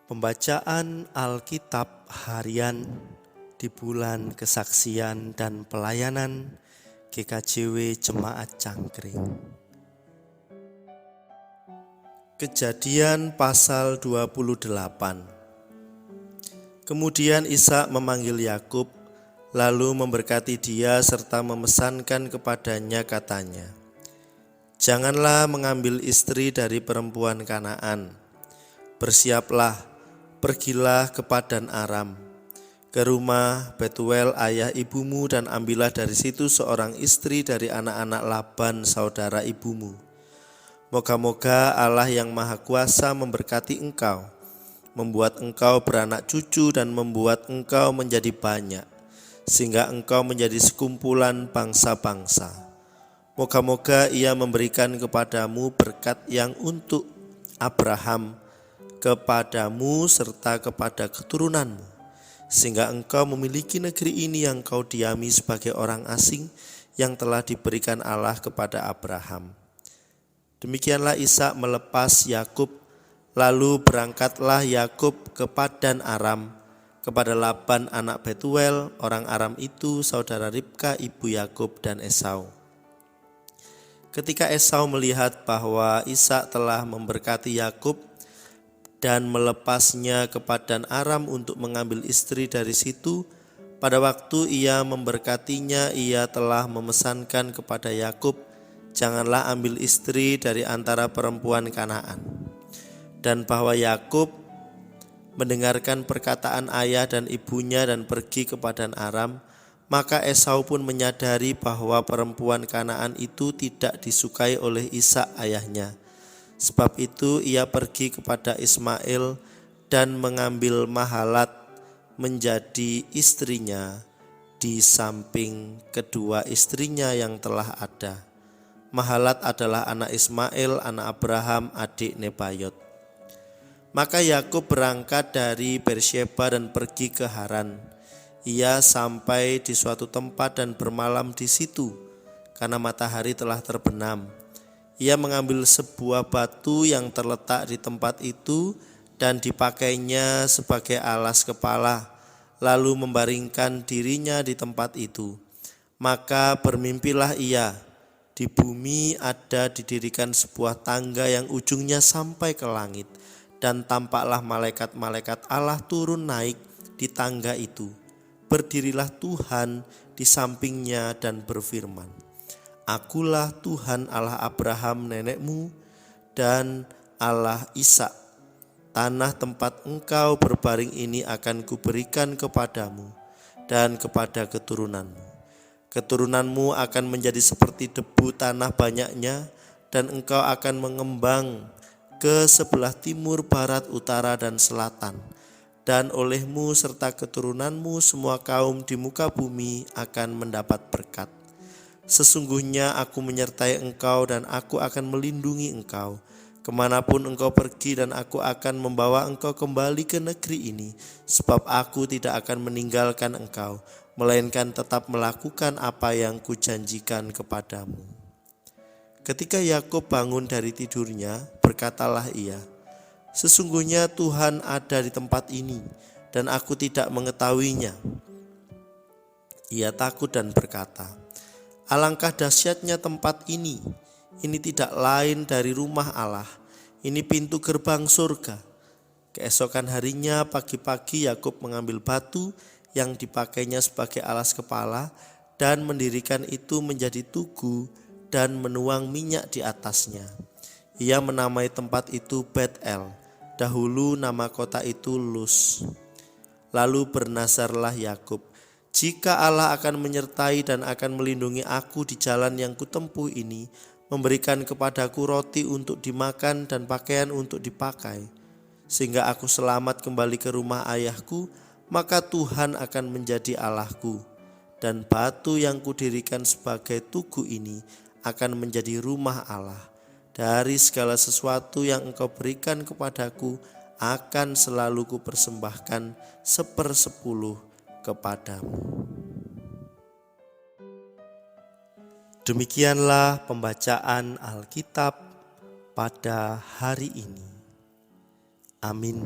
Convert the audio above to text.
Pembacaan Alkitab harian di bulan kesaksian dan pelayanan GKJW Jemaat Cangkring. Kejadian pasal 28. Kemudian Ishak memanggil Yakub, lalu memberkati dia serta memesankan kepadanya katanya, "Janganlah mengambil istri dari perempuan Kanaan. Bersiaplah, pergilah ke Padan Aram, ke rumah Betuel ayah ibumu, dan ambillah dari situ seorang istri dari anak-anak Laban saudara ibumu. Moga-moga Allah yang Maha Kuasa memberkati engkau, membuat engkau beranak cucu dan membuat engkau menjadi banyak, sehingga engkau menjadi sekumpulan bangsa-bangsa. Moga-moga Ia memberikan kepadamu berkat yang untuk Abraham, kepadamu serta kepada keturunanmu, sehingga engkau memiliki negeri ini yang kau diami sebagai orang asing yang telah diberikan Allah kepada Abraham." Demikianlah Ishak melepas Yakub, lalu berangkatlah Yakub ke Padan Aram kepada Laban anak Betuel, orang Aram itu saudara Ribka ibu Yakub dan Esau. Ketika Esau melihat bahwa Ishak telah memberkati Yakub dan melepasnya ke Padan Aram untuk mengambil istri dari situ, pada waktu ia memberkatinya, ia telah memesankan kepada Yakub, "Janganlah ambil istri dari antara perempuan Kanaan." Dan bahwa Yakub mendengarkan perkataan ayah dan ibunya dan pergi ke Padan Aram, maka Esau pun menyadari bahwa perempuan Kanaan itu tidak disukai oleh Ishak ayahnya. Sebab itu ia pergi kepada Ismail dan mengambil Mahalat menjadi istrinya di samping kedua istrinya yang telah ada. Mahalat adalah anak Ismail, anak Abraham, adik Nebayot. Maka Yakub berangkat dari Beersheba dan pergi ke Haran. Ia sampai di suatu tempat dan bermalam di situ karena matahari telah terbenam. Ia mengambil sebuah batu yang terletak di tempat itu dan dipakainya sebagai alas kepala, lalu membaringkan dirinya di tempat itu. Maka bermimpilah ia, di bumi ada didirikan sebuah tangga yang ujungnya sampai ke langit, dan tampaklah malaikat-malaikat Allah turun naik di tangga itu. Berdirilah Tuhan di sampingnya dan berfirman, "Akulah Tuhan Allah Abraham nenekmu dan Allah Ishak. Tanah tempat engkau berbaring ini akan kuberikan kepadamu dan kepada keturunanmu. Keturunanmu akan menjadi seperti debu tanah banyaknya, dan engkau akan mengembang ke sebelah timur, barat, utara, dan selatan. Dan olehmu serta keturunanmu semua kaum di muka bumi akan mendapat berkat. Sesungguhnya aku menyertai engkau dan aku akan melindungi engkau kemanapun engkau pergi, dan aku akan membawa engkau kembali ke negeri ini, sebab aku tidak akan meninggalkan engkau, melainkan tetap melakukan apa yang kujanjikan kepadamu." Ketika Yakub bangun dari tidurnya, berkatalah ia, "Sesungguhnya Tuhan ada di tempat ini dan aku tidak mengetahuinya." Ia takut dan berkata, "Alangkah dahsyatnya tempat ini tidak lain dari rumah Allah, ini pintu gerbang surga." Keesokan harinya pagi-pagi Yakub mengambil batu yang dipakainya sebagai alas kepala dan mendirikan itu menjadi tugu dan menuang minyak di atasnya. Ia menamai tempat itu Bet-el, dahulu nama kota itu Luz. Lalu bernazarlah Yakub, "Jika Allah akan menyertai dan akan melindungi aku di jalan yang kutempuh ini, memberikan kepadaku roti untuk dimakan dan pakaian untuk dipakai, sehingga aku selamat kembali ke rumah ayahku, maka Tuhan akan menjadi Allahku, dan batu yang kudirikan sebagai tugu ini akan menjadi rumah Allah. Dari segala sesuatu yang engkau berikan kepadaku akan selalu kupersembahkan 1/10 kepadamu." Demikianlah pembacaan Alkitab pada hari ini. Amin.